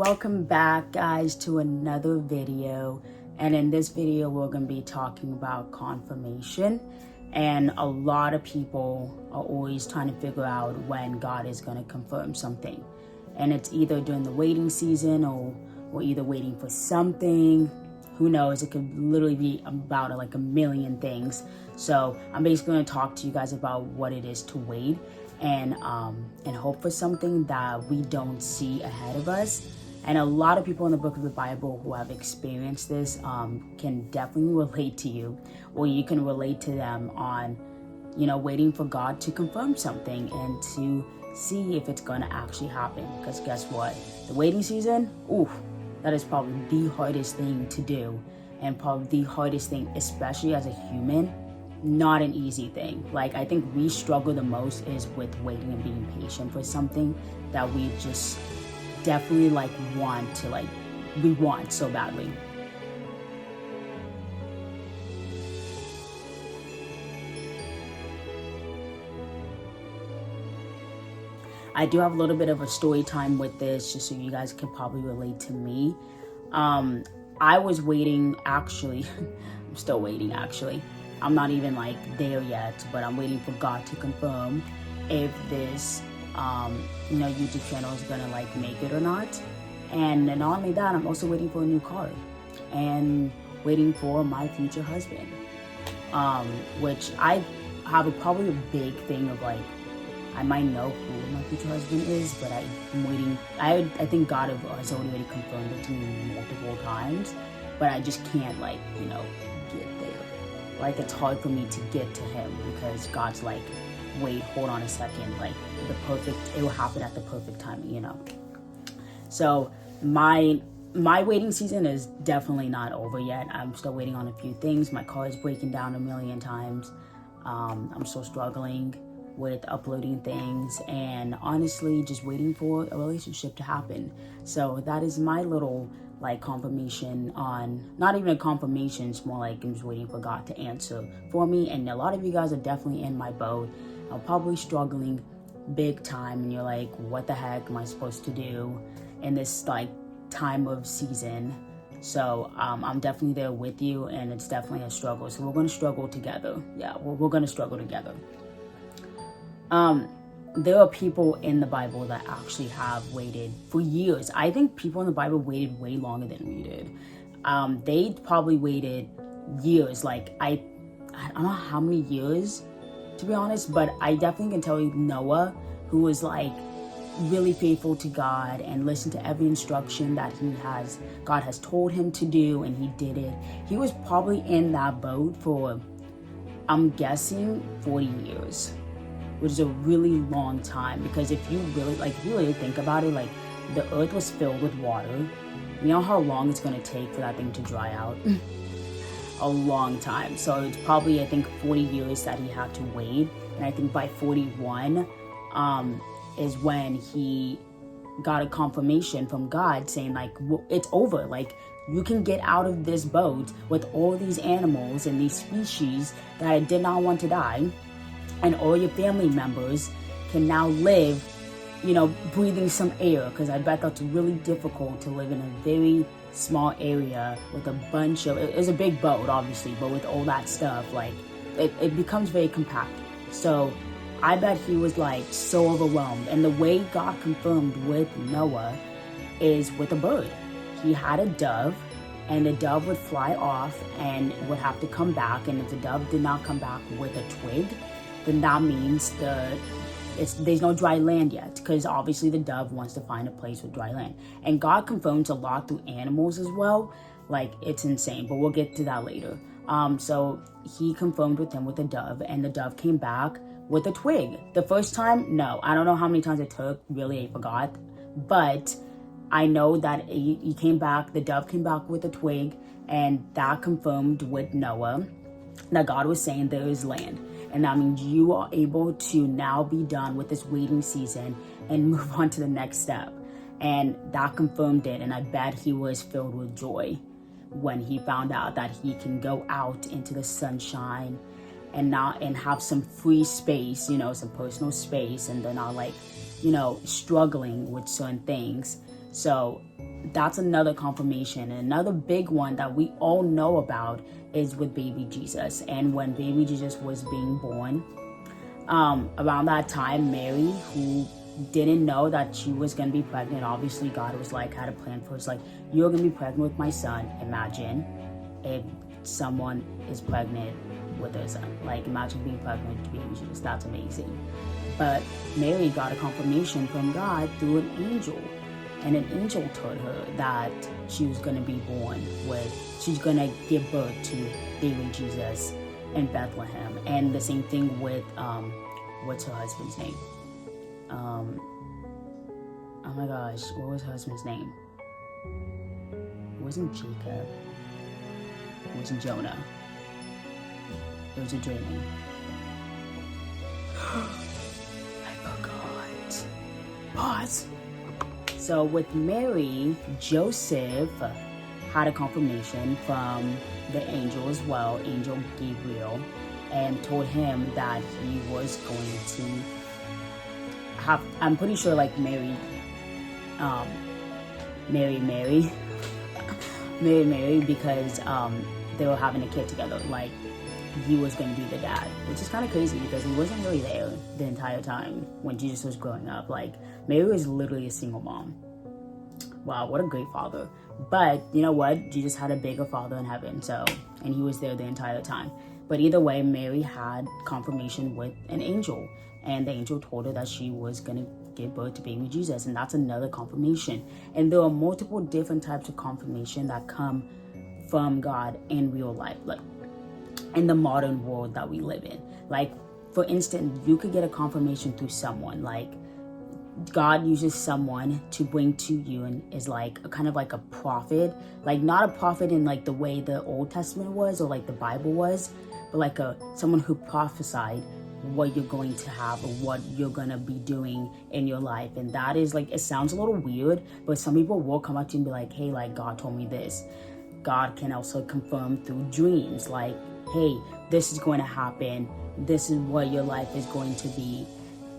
Welcome back, guys, to another video. And in this video we're going to be talking about confirmation. And a lot of people are always trying to figure out when God is going to confirm something, and it's either during the waiting season or we're either waiting for something. Who knows? It could literally be about like a million things. So I'm basically going to talk to you guys about what it is to wait and hope for something that we don't see ahead of us. And a lot of people in the book of the Bible who have experienced this can definitely relate to you, or you can relate to them on, waiting for God to confirm something and to see if it's going to actually happen. Because guess what? The waiting season, that is probably the hardest thing to do, and probably the hardest thing, especially as a human. Not an easy thing. Like, I think we struggle the most is with waiting and being patient for something that we just definitely we want so badly. I do have a little bit of a story time with this, just so you guys can probably relate to me. I was waiting, actually. I'm still waiting, actually. I'm not even there yet, but I'm waiting for God to confirm if this YouTube channel is gonna make it or not. And not only that, I'm also waiting for a new car and waiting for my future husband, which I have probably a big thing of I might know who my future husband is, but I'm waiting. I think God has already confirmed it to me multiple times, but I just can't get there. It's hard for me to get to him because God's wait, hold on a second, it will happen at the perfect time, So my waiting season is definitely not over yet. I'm still waiting on a few things. My car is breaking down a million times. I'm still struggling with uploading things and honestly just waiting for a relationship to happen. So that is my little confirmation on, not even a confirmation, it's more I'm just waiting for God to answer for me. And a lot of you guys are definitely in my boat. I'm probably struggling big time, and you're like, what the heck am I supposed to do in this time of season? So I'm definitely there with you, and it's definitely a struggle. So we're going to struggle together. Yeah, we're going to struggle together. There are people in the Bible that actually have waited for years. I think people in the Bible waited way longer than we did. They probably waited years. I don't know how many years, to be honest, but I definitely can tell you Noah, who was really faithful to God and listened to every instruction that God has told him to do, and he did it. He was probably in that boat for, I'm guessing, 40 years, which is a really long time. Because if you really think about it, the earth was filled with water. You know how long it's going to take for that thing to dry out? A long time. So it's probably, I think, 40 years that he had to wait. And I think by 41 is when he got a confirmation from God saying it's over. You can get out of this boat with all these animals and these species that did not want to die, and all your family members can now live, breathing some air. Because I bet that's really difficult to live in a very small area with a bunch of, it's a big boat obviously, but with all that stuff, it becomes very compact. So I bet he was so overwhelmed. And the way God confirmed with Noah is with a bird. He had a dove, and the dove would fly off and would have to come back. And if the dove did not come back with a twig, then that means there's no dry land yet, because obviously the dove wants to find a place with dry land. And God confirms a lot through animals as well. It's insane, but we'll get to that later. So he confirmed with him with a dove, and the dove came back with a twig. The first time, no, I don't know how many times it took, really, I forgot. But I know that he came back, the dove came back with a twig, and that confirmed with Noah that God was saying there is land. And that means you are able to now be done with this waiting season and move on to the next step. And that confirmed it. And I bet he was filled with joy when he found out that he can go out into the sunshine and have some free space, some personal space, and they're not struggling with certain things So that's another confirmation. And another big one that we all know about is with baby Jesus. And when baby Jesus was being born, around that time, Mary, who didn't know that she was going to be pregnant, obviously God was like, had a plan for her. It's like, you're going to be pregnant with my son. Imagine if someone is pregnant with their son. Like, imagine being pregnant with baby Jesus. That's amazing. But Mary got a confirmation from God through an angel. And an angel told her that she was going to be born she's going to give birth to baby Jesus in Bethlehem. And the same thing with, what's her husband's name? Oh my gosh, what was her husband's name? It wasn't Jacob. It wasn't Jonah. It was a dreaming. I forgot. Pause. So with Mary, Joseph had a confirmation from the angel as well, Angel Gabriel, and told him that he was going to have, I'm pretty sure like Mary, because they were having a kid together. Like, he was going to be the dad, which is kind of crazy because he wasn't really there the entire time when Jesus was growing up. Like, Mary was literally a single mom. Wow, what a great father. But you know what? Jesus had a bigger father in heaven, and he was there the entire time. But either way, Mary had confirmation with an angel, and the angel told her that she was going to give birth to baby Jesus, and that's another confirmation. And there are multiple different types of confirmation that come from God in real life, like in the modern world that we live in. Like, for instance, you could get a confirmation through someone. Like, God uses someone to bring to you and is like a kind of like a prophet, like not a prophet in like the way the Old Testament was or like the Bible was, but like someone who prophesied what you're going to have or what you're gonna be doing in your life. And that is like, it sounds a little weird, but some people will come up to you and be like, hey, like God told me this. God can also confirm through dreams, like, hey, this is going to happen, this is what your life is going to be.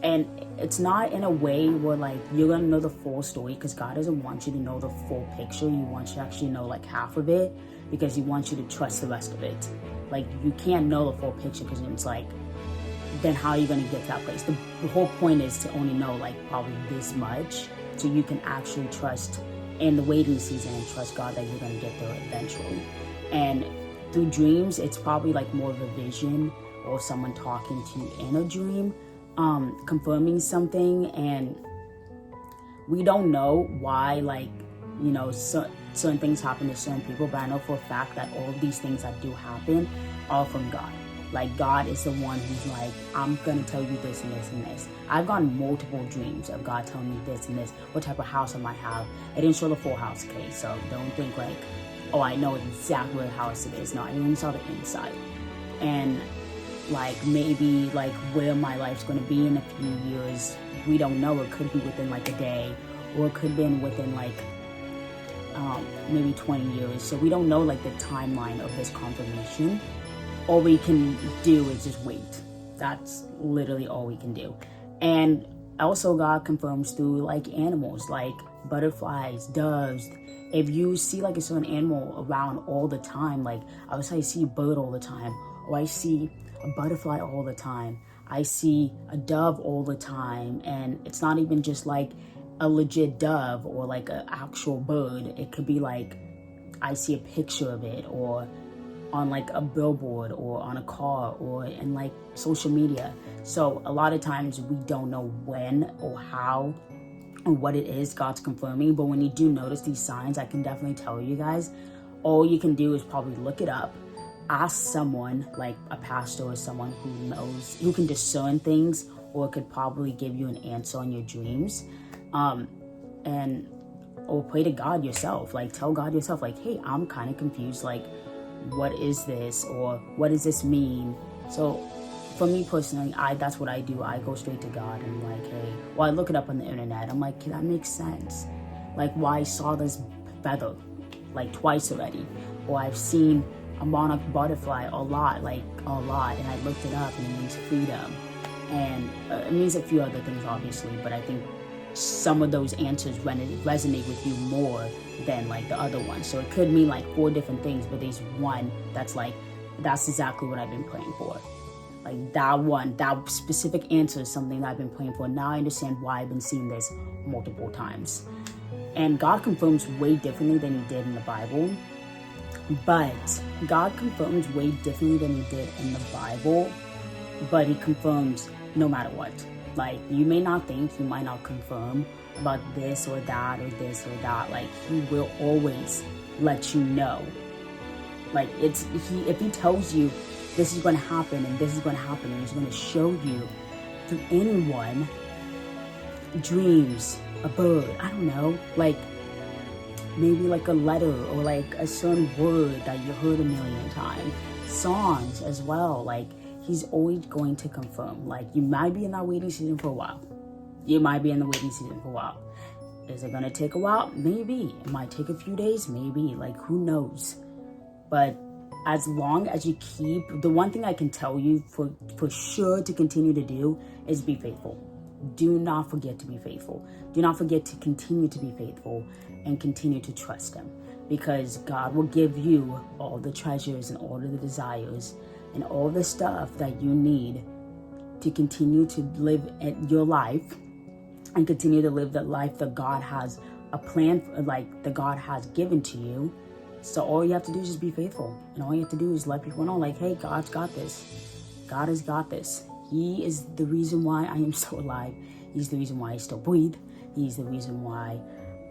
And it's not in a way where like you're gonna know the full story, because God doesn't want you to know the full picture. He wants you to actually know like half of it, because he wants you to trust the rest of it. Like, you can't know the full picture, because it's like, then how are you gonna get to that place? The whole point is to only know like probably this much, so you can actually trust in the waiting season and trust God that you're gonna get there eventually. And through dreams, it's probably like more of a vision or someone talking to you in a dream, confirming something. And we don't know why, like, you know, certain things happen to certain people, but I know for a fact that all of these things that do happen are from God. Like, God is the one who's like, I'm gonna tell you this and this and this. I've gotten multiple dreams of God telling me this and this, what type of house I might have. It didn't show the full house, okay? So don't think like, oh, I know exactly what house it is. No, I only saw the inside. And like, maybe like where my life's gonna be in a few years, we don't know. It could be within like a day, or it could be within like maybe 20 years. So we don't know like the timeline of this confirmation. All we can do is just wait. That's literally all we can do. And also God confirms through like animals, like butterflies, doves. If you see like a certain animal around all the time, like I would say I see a bird all the time, or I see a butterfly all the time, I see a dove all the time, and it's not even just like a legit dove or like an actual bird. It could be like I see a picture of it, or on like a billboard, or on a car, or in like social media. So a lot of times we don't know when or how or what it is God's confirming, but when you do notice these signs, I can definitely tell you guys, all you can do is probably look it up, ask someone like a pastor or someone who knows, who can discern things, or could probably give you an answer on your dreams, or pray to God yourself. Like, tell God yourself, like, hey, I'm kind of confused, like, what is this, or what does this mean? So for me personally, that's what I do. I go straight to God and like, hey, well, I look it up on the internet. I'm like, that makes sense. Like, why I saw this feather like twice already, or I've seen a monarch butterfly a lot, and I looked it up, and it means freedom, and it means a few other things obviously, but I think some of those answers resonate with you more than like the other ones. So it could mean like 4 different things, but there's one that's like, that's exactly what I've been praying for. Like that specific answer is something that I've been praying for. Now I understand why I've been seeing this multiple times. And God confirms way differently than he did in the Bible. But God confirms way differently than he did in the Bible, but he confirms no matter what. Like, you may not think, he might not confirm about this or that or this or that. Like, he will always let you know. Like, if he tells you this is going to happen and this is going to happen, and he's going to show you through anyone, dreams, a bird, I don't know, like maybe like a letter or like a certain word that you heard a million times, songs as well. Like, he's always going to confirm. Like, you might be in that waiting season for a while. You might be in the waiting season for a while. Is it going to take a while? Maybe. It might take a few days, maybe. Like, who knows? But as long as you keep, the one thing I can tell you for sure to continue to do is be faithful. Do not forget to be faithful. Do not forget to continue to be faithful and continue to trust him, because God will give you all the treasures and all of the desires and all the stuff that you need to continue to live your life and continue to live the life that God has a plan for, like that God has given to you. So all you have to do is just be faithful, and all you have to do is let people know, like, hey, God's got this. God has got this. He is the reason why I am still alive. He's the reason why I still breathe. He's the reason why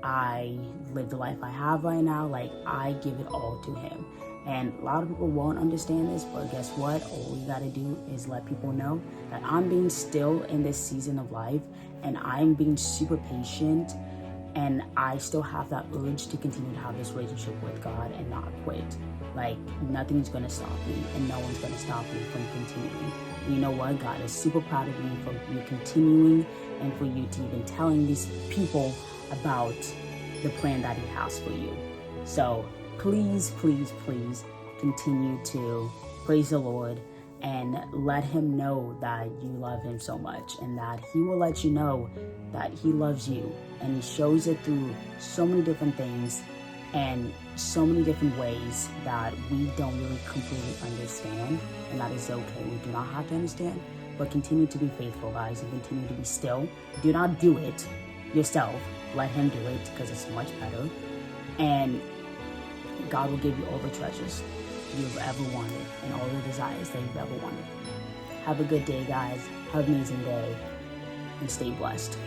I live the life I have right now. Like, I give it all to him. And a lot of people won't understand this, but guess what? All you gotta do is let people know that I'm being still in this season of life, and I'm being super patient, and I still have that urge to continue to have this relationship with God and not quit. Like, nothing's gonna stop me, and no one's gonna stop me from continuing. And you know what? God is super proud of you for you continuing, and for you to even telling these people about the plan that he has for you. So please, please, please continue to praise the Lord and let him know that you love him so much, and that he will let you know that he loves you. And he shows it through so many different things and so many different ways that we don't really completely understand, and that is okay. We do not have to understand, but continue to be faithful, guys, and continue to be still. Do not do it yourself. Let him do it, because it's much better. And God will give you all the treasures you've ever wanted and all the desires that you've ever wanted. Have a good day, guys. Have an amazing day, and stay blessed.